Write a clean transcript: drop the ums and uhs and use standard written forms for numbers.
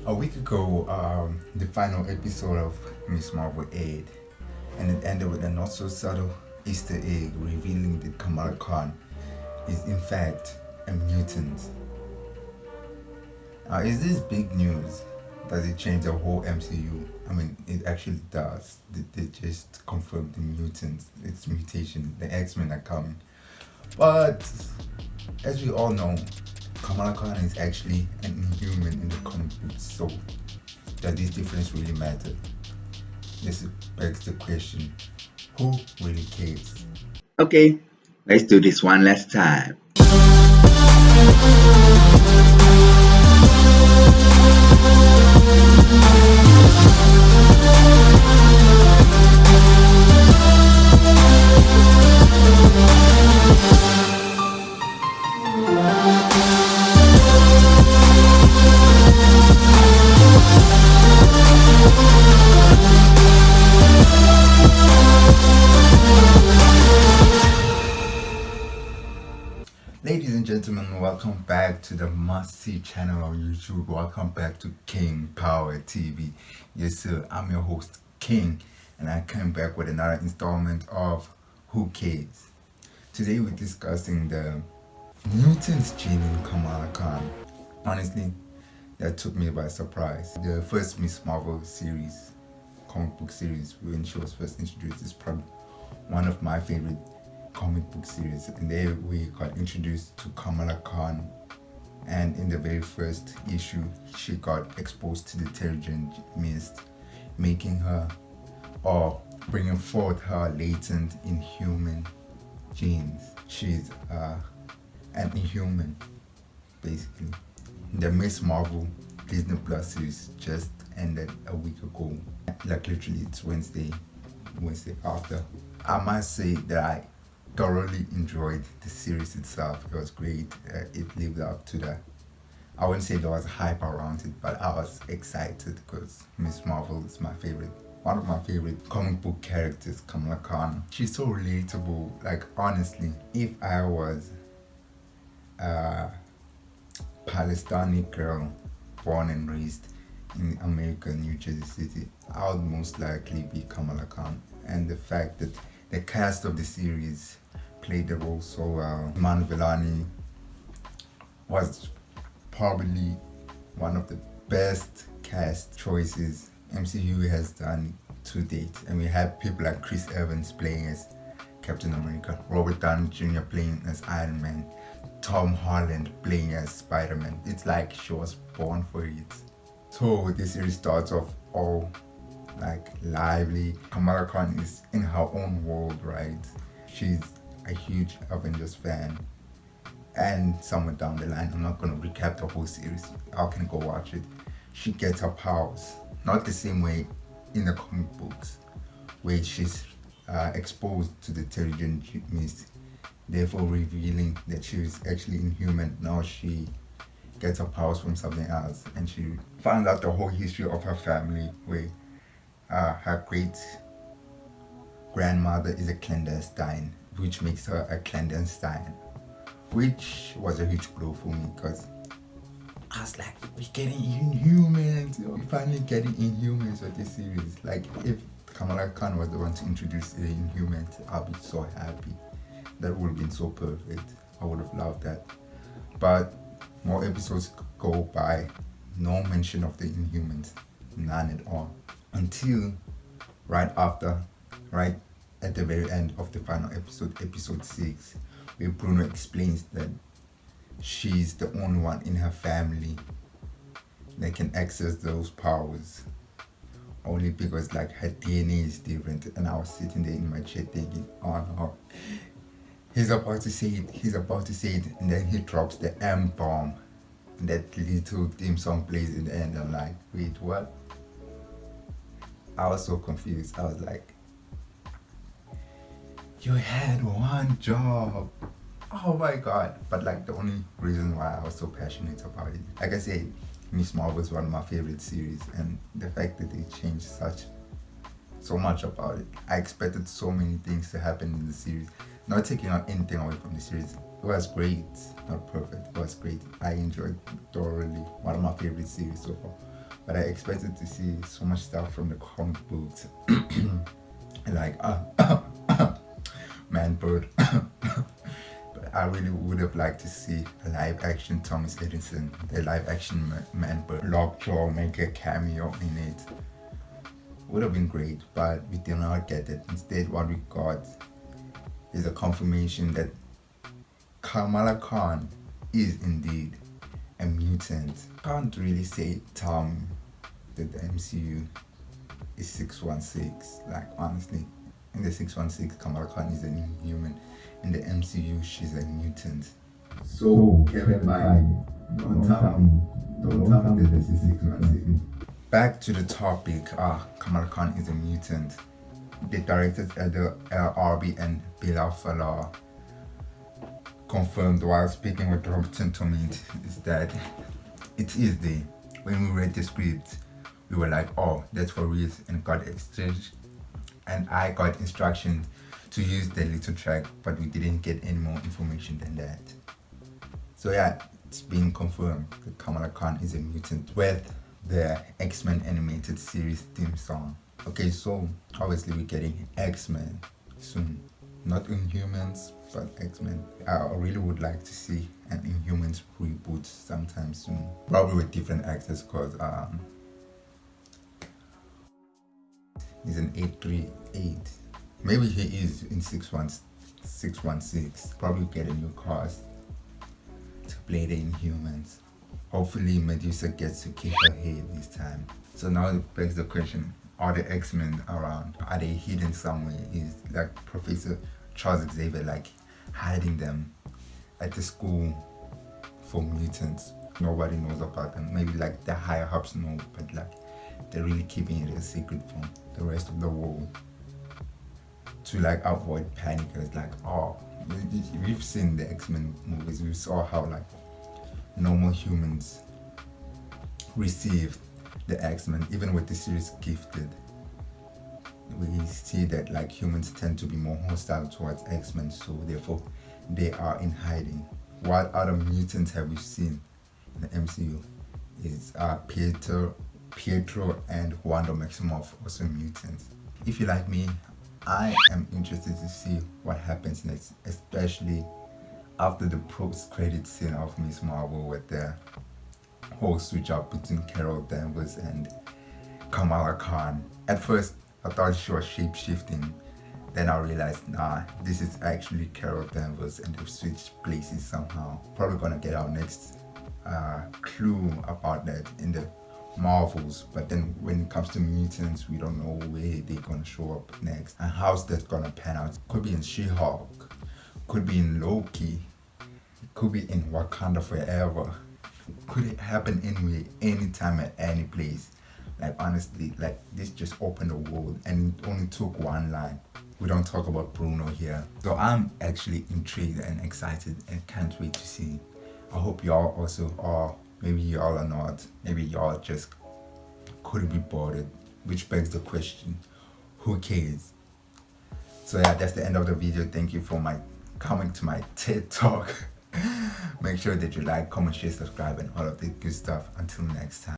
A week ago, the final episode of Miss Marvel aired, and it ended with a not so subtle Easter egg revealing that Khamala Khan is in fact a mutant. Is this big news? Does it change the whole MCU? I mean, it actually does. They just confirmed the mutants, its mutation, the X-Men are coming. But as we all know, Khamala Khan is actually an inhuman in the comic books, so does this difference really matter? This begs the question, who really cares? Okay, let's do this one last time. Ladies and gentlemen, welcome back to the must-see channel on YouTube. Welcome back to King Power TV. Yes sir, I'm your host King, and I came back with another installment of Who Cares? Today we're discussing the mutants gene in Khamala Khan. Honestly, that took me by surprise. The first Miss Marvel series, comic book series, when she was first introduced, is probably one of my favorite comic book series. And there we got introduced to Khamala Khan, and in the very first issue she got exposed to the Terrigen Mist, making her, or bringing forth her latent inhuman genes. She's an inhuman basically. The Miss Marvel Disney Plus series just ended a week ago, like literally it's Wednesday after. I must say that I thoroughly enjoyed the series itself. It was great. It lived up to that. I wouldn't say there was hype around it, but I was excited because Miss Marvel is one of my favorite comic book characters, Khamala Khan. She's so relatable. Like honestly, if I was a Palestinian girl born and raised in America, New Jersey City, I would most likely be Khamala Khan. And the fact that the cast of the series played the role so well. Manvelani was probably one of the best cast choices MCU has done to date. And we have people like Chris Evans playing as Captain America, Robert Downey Jr. playing as Iron Man, Tom Holland playing as Spider-Man. It's like she was born for it. So the series starts off all like lively. Khamala Khan is in her own world, right? She's a huge Avengers fan, and somewhere down the line, I'm not going to recap the whole series, y'all can go watch it, she gets her powers not the same way in the comic books, where she's exposed to the Terrigen Mist, therefore revealing that she's actually inhuman. Now she gets her powers from something else, and she finds out the whole history of her family, where her great grandmother is a clandestine, which makes her a clandestine, which was a huge blow for me because I was like, we're getting Inhumans, we're finally getting Inhumans with this series. Like, if Khamala Khan was the one to introduce the Inhumans, I'll be so happy. That would have been so perfect. I would have loved that. But more episodes go by, no mention of the Inhumans, none at all. Until right at the very end of the final episode 6, where Bruno explains that she's the only one in her family that can access those powers, only because like her DNA is different. And I was sitting there in my chair thinking, oh no, he's about to say it, and then he drops the M bomb, and that little theme song plays in the end. I'm like, wait, what? I was so confused. I was like, you had one job. Oh my god. But like, the only reason why I was so passionate about it, like I said, Miss Marvel is one of my favorite series, and the fact that they changed so much about it. I expected so many things to happen in the series. Not taking out anything away from the series. It was great. Not perfect. It was great. I enjoyed it thoroughly. One of my favorite series so far. but I expected to see so much stuff from the comic books, like man bird. But I really would have liked to see a live action Thomas Edison, the live action man bird. Lockjaw make a cameo in it. Would have been great, but we did not get it. Instead, what we got is a confirmation that Khamala Khan is indeed a mutant. Can't really say Tom that the MCU is 616. Like honestly, in the 616, Khamala Khan is an inhuman. In the MCU, she's a mutant. So Kevin Feige, don't tell me that this is 616. Back to the topic. Khamala Khan is a mutant. The directors Edgar Arby and Bela Fala confirmed while speaking with Robertson Tomit is that it is there. When we read the script, we were like, oh, that's for real, and got exchange, and I got instructions to use the little track, but we didn't get any more information than that. So yeah, it's been confirmed that Khamala Khan is a mutant with the X-Men animated series theme song. Okay, so obviously we're getting X-Men soon. Not Inhumans, but X-Men. I really would like to see an Inhumans reboot sometime soon. Probably with different actors, because he's an 838. Maybe he is in 616. Probably get a new cast to play the Inhumans. Hopefully Medusa gets to keep her head this time. So now it begs the question, are the X-Men around? Are they hidden somewhere? Is like Professor Charles Xavier like hiding them at the school for mutants? Nobody knows about them. Maybe like the higher ups know, but like they're really keeping it a secret from the rest of the world to like avoid panic. It's like, oh, we've seen the X-Men movies. We saw how like normal humans received the X-Men, even with the series Gifted. We see that like humans tend to be more hostile towards X-Men, so therefore they are in hiding. What other mutants have we seen in the MCU? Is Pietro and Wanda Maximoff also mutants? If you like me, I am interested to see what happens next, especially after the post-credit scene of Miss Marvel with the whole switch up between Carol Danvers and Khamala Khan. At first, I thought she was shape-shifting. Then I realized, nah, this is actually Carol Danvers and they've switched places somehow. Probably gonna get our next clue about that in the Marvels. But then when it comes to mutants, we don't know where they're gonna show up next and how's that gonna pan out. Could be in She-Hulk, could be in Loki, could be in Wakanda Forever. Could it happen anywhere, anytime, at any place? Like honestly, like this just opened the world and it only took one line. We don't talk about Bruno here. So I'm actually intrigued and excited and can't wait to see. I hope y'all also are. Maybe y'all are not. Maybe y'all just couldn't be bothered. Which begs the question, who cares? So yeah, that's the end of the video. Thank you for coming to my TED Talk. Make sure that you like, comment, share, subscribe, and all of the good stuff. Until next time.